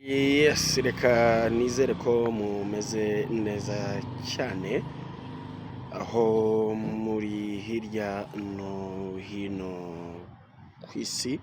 Yes, reka nizere ko mumeze neza cyane aho muri hirya no hino ku isi.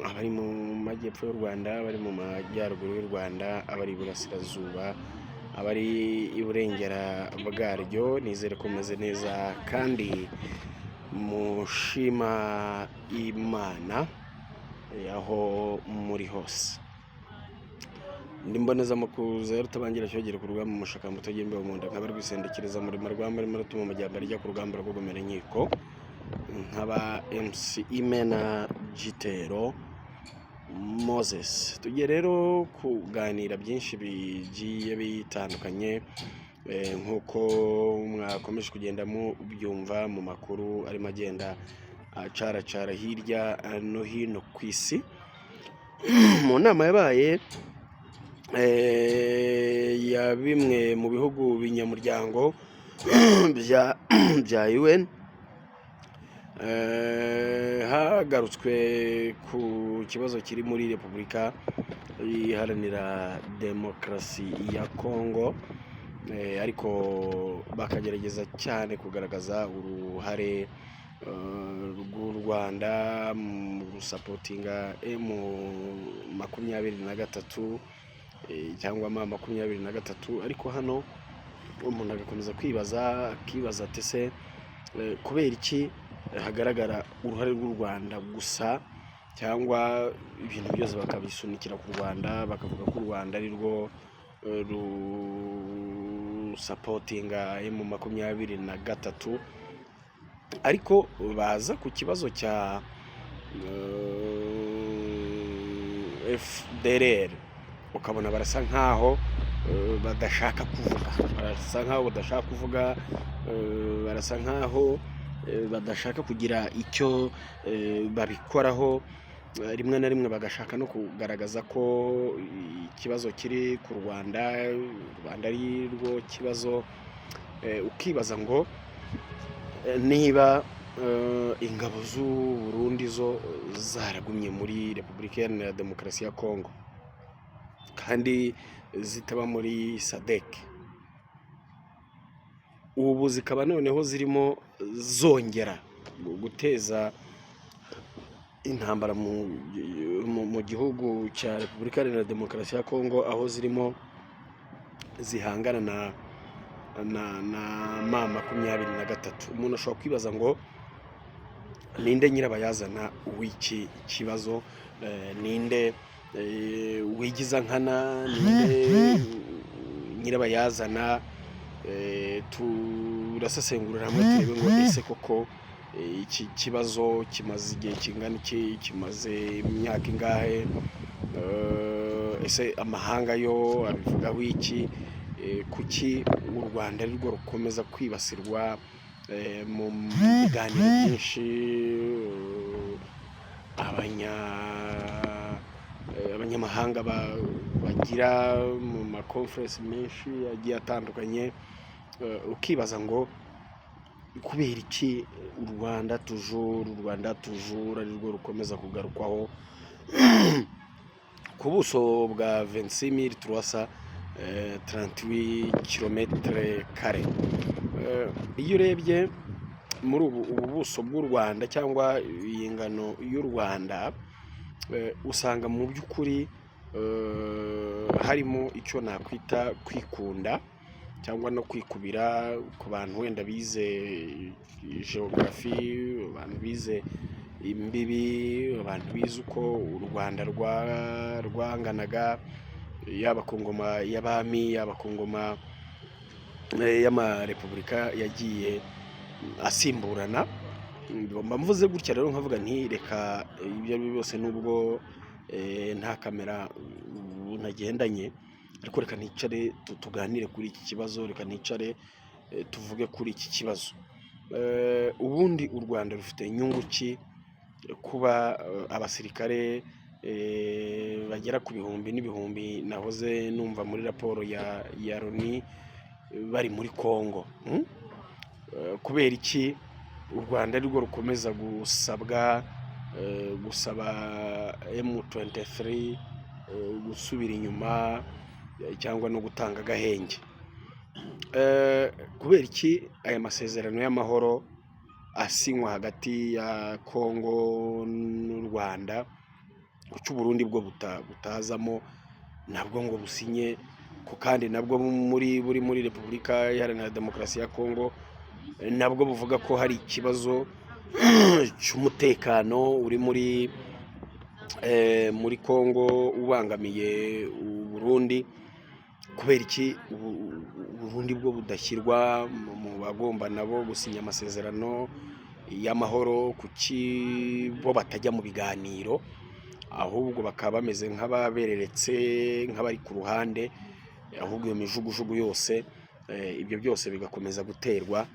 Abari mu majyepfo y'u Rwanda, abari mu majyaruguru y'u Rwanda, abari iburasirazuba, abari iburengera bwaryo, nizere ko mumeze neza kandi mushima Imana aho muri hose. Ndi mbonezamakuru za rutabangira cyogera ku rugamba mushaka mutagembe mu nda nkaba rwisendekereza muri marwamba arimo rutuma amajyambere ajya ku rugamba rwo gomera inkiko nkaba MC Imena Gitero Moses. Tugiye rero kuganira byinshi bigiye bitandukanye nkuko mwakomeje kugenda mubyumva mu makuru arimo agenda acaracara hirya no hino ku isi. Mu nama yabaye ya bimwe mu bihugu binyamuryango bya UN, hagarutswe ku kibazo kiri muri Repubulika Iharanira Demokarasi ya Kongo, ariko bakagerageza cyane kugaragaza uruhare rw'u Rwanda mu gusapotinga M23 cyangwa M23, ariko hano umuntu agakomeza akibaza ati se kubera iki hagaragara uruhare rw'u Rwanda gusa, cyangwa ibintu byose bakabisunikira ku Rwanda bakavuga ko u Rwanda ari rwo rusapotinga M23, ariko baza ku kibazo cya FDLR ukabona barasa nkaho badashaka kuvuga, barasa nkaho badashaka kugira icyo babikoraho, rimwe na rimwe bagashaka no kugaragaza ko ikibazo kiri ku Rwanda ari rwo kibazo. Ukibaza ngo niba ingabo z'u Burundi zo zaragumye muri Repubulika Iharanira Demokarasi ya Kongo kandi zitaba muri SADC, ubu zikaba noneho zirimo zongera guteza intambara mu gihugu cya Repubulika Iharanira Demokarasi ya Kongo, aho zirimo zihangana na M23. Umuntu ashobora kwibaza ngo ninde nyirabayazana w'iki kibazo, ninde wigiza nkana, ninde nyirabayazana. Turasesengurira hamwe turebe ngo ese koko iki kibazo kimaze igihe kingana iki, kimaze imyaka ingahe, ese amahanga yo abivugaho iki, kuki u Rwanda ari rwo rukomeza kwibasirwa mu biganiro byinshi, abanyamahanga bagira mu makonferensi menshi agiye atandukanye. Ukibaza ngo kubera iki u Rwanda tujuru ari rwo rukomeza kugarukwaho ku buso bwa 26,338 km². Iyo urebye muri ubu buso bw'u Rwanda cyangwa iyi ngano y'u Rwanda, usanga mu by'ukuri harimo icyo nakwita kwikunda cyangwa no kwikubira ku bantu wenda bize geography, abantu bize imbibi, abantu bize uko u Rwanda rwanganaga, yaba ku ngoma y'abami, yaba ku ngoma y'amarepubulika yagiye asimburana. Mvuze gutya rero nkavuga nti reka ibyo ari byo byose, nubwo nta kamera nagendanye, ariko reka nicare tuganire kuri iki kibazo, reka nicare tuvuge kuri iki kibazo. Ubundi u Rwanda rufite inyungu ki kuba abasirikare bagera ku bihumbi n'ibihumbi, nahoze numva muri raporo ya Loni, bari muri Kongo? Kubera iki u Rwanda ari rwo rukomeza gusaba M23 gusubira inyuma cyangwa no gutanga agahenge. Kubera iki aya masezerano y'amahoro asinywa hagati ya Kongo n'u Rwanda, kuki Burundi bwo butazamo nabwo ngo businye, ko kandi nabwo buri muri Repubulika Iharanira Demokarasi ya Kongo nabwo buvuga ko hari ikibazo cy'umutekano uri muri Kongo ubangamiye Burundi. Kubera iki Burundi bwo budashyirwa mu bagomba nabo gusinya amasezerano y'amahoro? Kuki bo batajya mu biganiro, ahubwo bakaba bameze nk'ababereretse, nk'abari ku ruhande, ahubwo iyo mijugujugu yose ibyo byose bigakomeza guterwa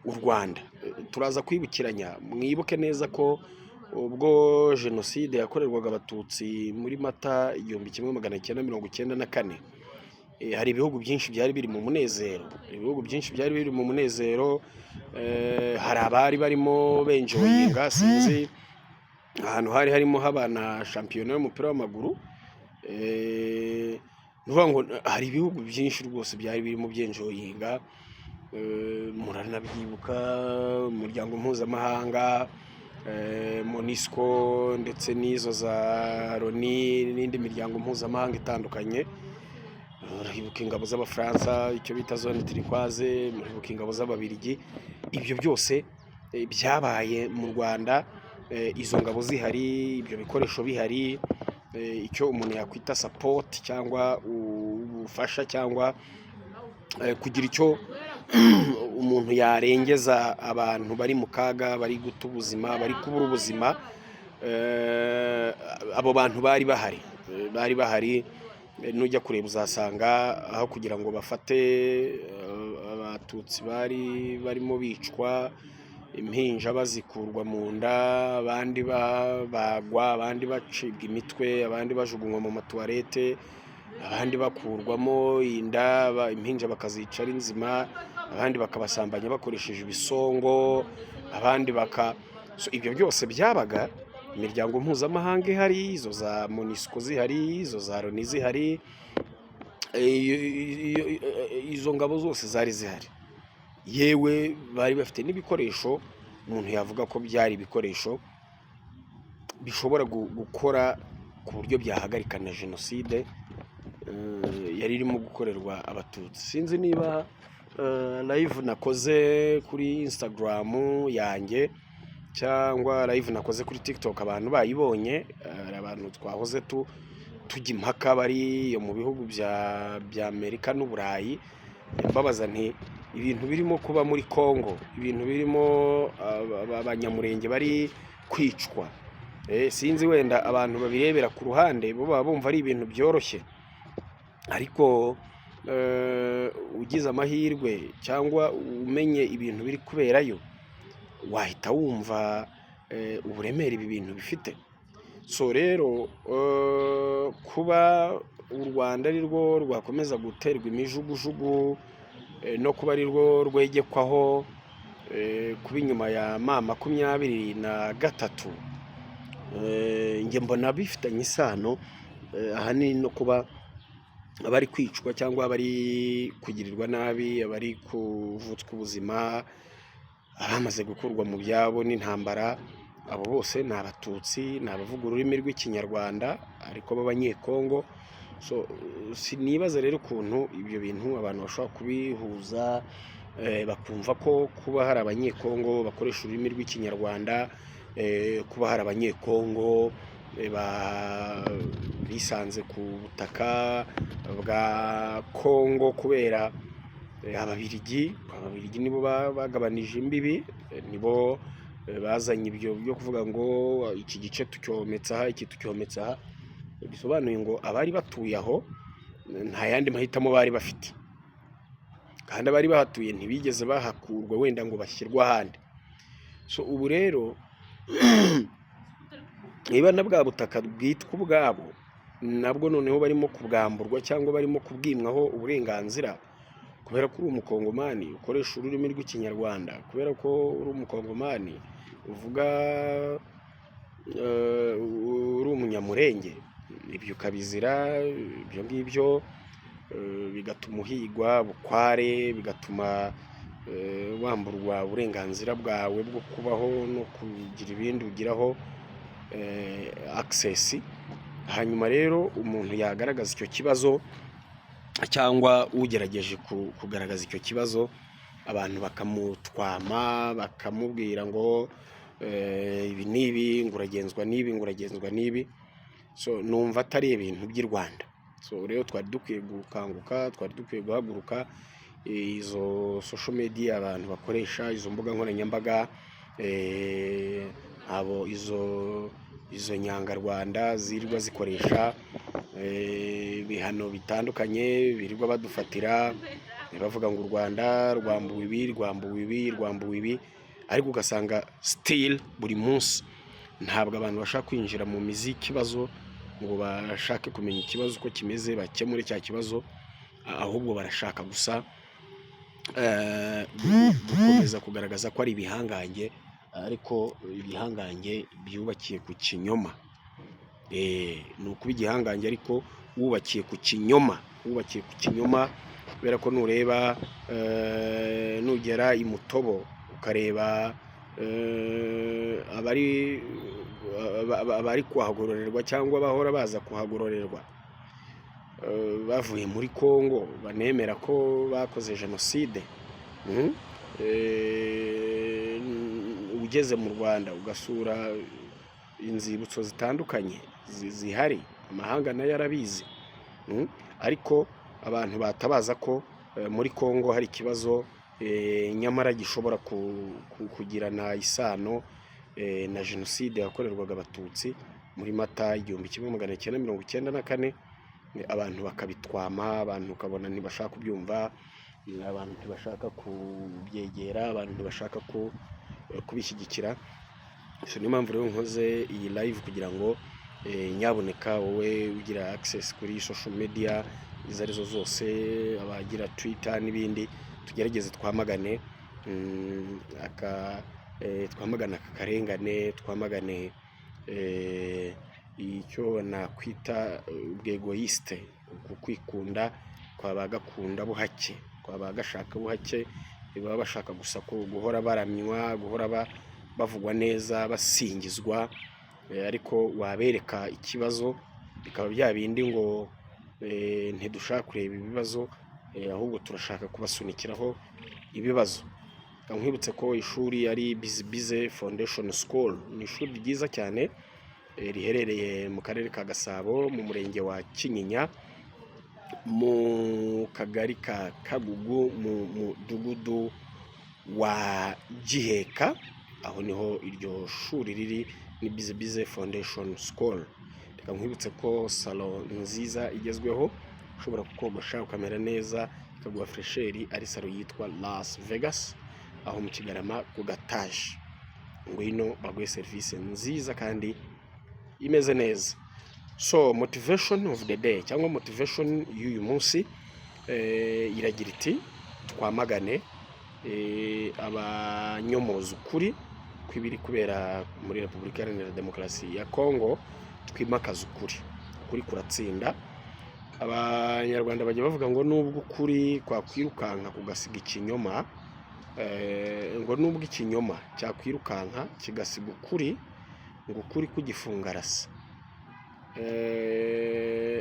u Rwanda? Turaza kwibukiranya, mwibuke neza ko ubwo jenoside yakorerwaga abatutsi muri Mata 1994, hari ibihugu byinshi byari biri mu munezero, hari abari barimo benjoyinga, sinzi ahantu hari harimo habana shampiyona y'umupira w'amaguru. Nuvuga ngo hari ibihugu byinshi rwose byari birimo byenjoyinga, muranabyibuka, umuryango mpuzamahanga, MONUSCO ndetse n'izo za Loni n'indi miryango mpuzamahanga itandukanye. Muribuka ingabo z'Abafaransa, icyo bita zone turquoise, muribuka ingabo z'Ababiligi. Ibyo byose byabaye mu Rwanda, izo ngabo zihari, ibyo bikoresho bihari, icyo umuntu yakwita support cyangwa ubufasha cyangwa kugira icyo umuntu yarengeza abantu bari mu kaga, bari guta ubuzima, bari kubura ubuzima. Abo bantu bari bahari. Nujya kureba uzasanga aho kugira ngo bafate abatutsi barimo bicwa, impinja bazikurwa mu nda, abandi bagwa, abandi bacibwa imitwe, abandi bajugunywa mu matuwarete, abandi bakurwamo inda, impinja bakazica ari nzima, abandi bakabasambanya bakoresheje ibisongo, abandi ibyo byose byabaga imiryango mpuzamahanga ihari, izo za MONUSCO zihari, izo za Loni zihari, izo ngabo zose zari zihari. Yewe bari bafite n'ibikoresho umuntu yavuga ko byari ibikoresho bishobora gukora ku buryo byahagarika na jenoside yari irimo gukorerwa abatutsi. Sinzi niba live nakoze kuri Instagram yanjye cyangwa live nakoze kuri TikTok abantu bayibonye, abantu twahoze tujya impaka bari mu bihugu bya Amerika n'Uburayi, mbabaza nti ibintu birimo kuba muri Kongo, ibintu birimo abanyamurenge bari kwicwa, sinzi wenda abantu babirebera ku ruhande bo baba bumva ari ibintu byoroshye, ariko ugize amahirwe cyangwa umenye ibintu biri kuberayo, wahita wumva uburemere ibi bintu bifite. So rero kuba u Rwanda ari rwo rwakomeza guterwa imijugujugu no kuba ari rwo rwegekwaho kuba inyuma ya M23, njye mbona bifitanye isano ahanini no kuba abari kwicwa cyangwa abari kugirirwa nabi, abari kuvutswa ubuzima, abamaze gukurwa mu byabo n'intambara, abo bose ni abatutsi, ni abavuga ururimi rw'ikinyarwanda ariko b'abanyekongo. So sinibaza rero ukuntu ibyo bintu abantu bashobora kubihuza, bakumva ko kuba hari abanyekongo bakoresha ururimi rw'ikinyarwanda, kuba hari abanyekongo bisanze ku butaka bwa Kongo kubera Ababiligi nibo bagabanije imbibi, nibo bazanye ibyo byo kuvuga ngo iki gice tucyometse aha, iki tucyometse aha. Bisobanuye ngo abari batuye aho nta yandi mahitamo bari bafite, kandi abari bahatuye ntibigeze bahakurwa wenda ngo bashyirwe ahandi. So ubu rero niba na bwa butaka bwitwa ubwabo nabwo noneho barimo kubwamburwa cyangwa barimo kubwimwaho uburenganzira, kubera ko uri umukongomani ukoresha ururimi rw'ikinyarwanda, kubera ko uri umukongomani uvuga uri umunyamurenge, ibyo ukabizira, ibyo ngibyo bigatuma uhigwa bukware, bigatuma wamburwa uburenganzira bwawe bwo kubaho no kugira ibindi ugiraho access. Hanyuma rero umuntu yagaragaza icyo kibazo cyangwa ugerageje kugaragaza icyo kibazo, abantu bakamutwama bakamubwira ngo ibi n'ibi nguragenzwa n'ibi. So numva atari ibintu by'i Rwanda. So rero twari dukwiye gukanguka, twari dukwiye guhaguruka, izo social media abantu bakoresha, izo mbuga nkoranyambaga, abo izo nyangarwanda zirirwa zikoresha ibihano bitandukanye, birirwa badufatira bavuga ngo u Rwanda rwambuwe ibi, ariko ugasanga still buri munsi ntabwo abantu bashaka kwinjira mu mizi y'ikibazo ngo bashake kumenya ikibazo uko kimeze, bakemure cya kibazo, ahubwo barashaka gusa gukomeza kugaragaza ko ari ibihangange, ariko ibihangange byubakiye ku kinyoma. Ni ukuba igihangange ariko wubakiye ku kinyoma, kubera ko nureba nugera i Mutobo ukareba abari kuhagororerwa cyangwa bahora baza kuhagororerwa bavuye muri Kongo, banemera ko bakoze jenoside. Ugeze mu Rwanda ugasura inzibutso zitandukanye zihari, amahanga nayo arabizi, ariko abantu batabaza ko muri Kongo hari ikibazo nyamara gishobora kugirana isano na jenoside yakorerwaga Abatutsi muri Mata 1994. Abantu bakabitwama, abantu ukabona ntibashaka kubyumva, abantu ntibashaka kubyegera, abantu ntibashaka kubishyigikira. Niyo mpamvu rero nkoze iyi live kugira ngo nyaboneka wowe ugira access kuri social media izo arizo zose, abagira Twitter n'ibindi, tugerageze twamagane twamagana akarengane, twamagane icyo nakwita ubwegoyiste, kwikunda kwabagakunda buhake, kwabagashaka buhake, baba bashaka gusa guhora baramywa, guhora bavugwa neza, basingizwa, ariko wabereka ikibazo bikaba bya bindi ngo ntidushaka kureba ibibazo, ahubwo turashaka kubasunikiraho ibibazo. Nkwibutse ko ishuri ari Bizibize Foundation School, ni ishuri ryiza cyane riherereye mu karere ka Gasabo, mu murenge wa Kinyinya, mu kagari ka Kagugu, mu mudugudu wa Giheka. Aho niho iryo shuri riri, ni Bizibize Foundation School. Reka nkwibutse ko salo nziza igezweho, ushobora kukogosha ukamera neza, ikaguha fresheri, ari salo yitwa Las Vegas, aho mu Kigarama ku Gataje. Ngwino baguhe serivisi nziza kandi imeze neza. So motivation of the day cyangwa motivation y'uyu munsi iragira iti twamagane abanyomoza ukuri kwibiri kubera muri Repubulika Iharanira Demokarasi ya Kongo. Twimakaza ukuri kuratsinda. Abanyarwanda bajya bavuga ngo nubwo ukuri kwakwirukanka kugasiga ikinyoma, ngo nubwo ikinyoma cyakwirukanka kigasiga ukuri, ngo ukuri kugifunga rasa.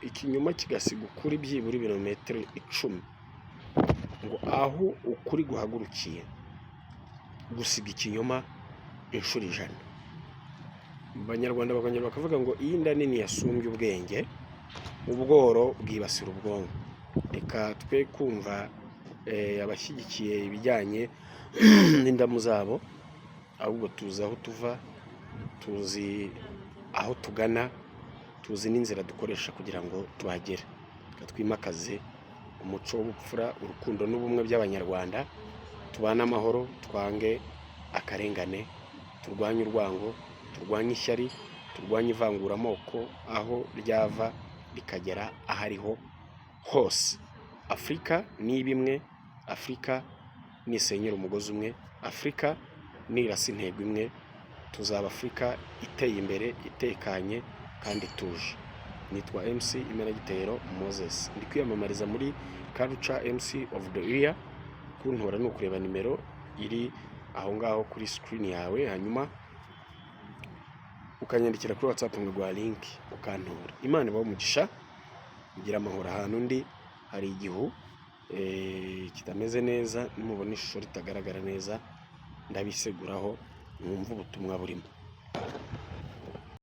Ikinyoma kigasiga ukuri byibura ibirometero 10, ngo aho ukuri guhagurukiye gusiga ikinyoma inshuro 100. Abanyarwanda bakongera bakavuga ngo iyi nda nini yasumbye ubwenge, ubworo bwibasira ubwonko. Reka twe kumva abashyigikiye ibijyanye n'indamu zabo, ahubwo tuzi aho tuva, tuzi aho tugana, tuzi n'inzira dukoresha kugira ngo tuhagere. Twimakaze umuco w'ubupfura, urukundo n'ubumwe by'Abanyarwanda, tubana amahoro, twange akarengane, turwanye urwango, turwanye ishyari, turwanye ivanguramoko aho ryava rikagera ahariho hose. Afurika ni bimwe, Afurika nisenyera umugozi umwe, Afurika nirasa intego imwe, tuzaba Afurika iteye imbere, itekanye kandi ituje. nitwa MC Imenagitero Moses, ndi kwiyamamariza muri Culture MC of the Year. Kuntora ni ukureba nimero iri aho ngaho kuri screen yawe, hanyuma ukanyandikira kuri WhatsApp ngwa link ukantora. Imana ibaho umugisha, ugira amahoro. Ahantu ndi hari igihu kitameze neza, nimubona ishusho ritagaragara neza ndabiseguraho mwumva ubutumwa burimo.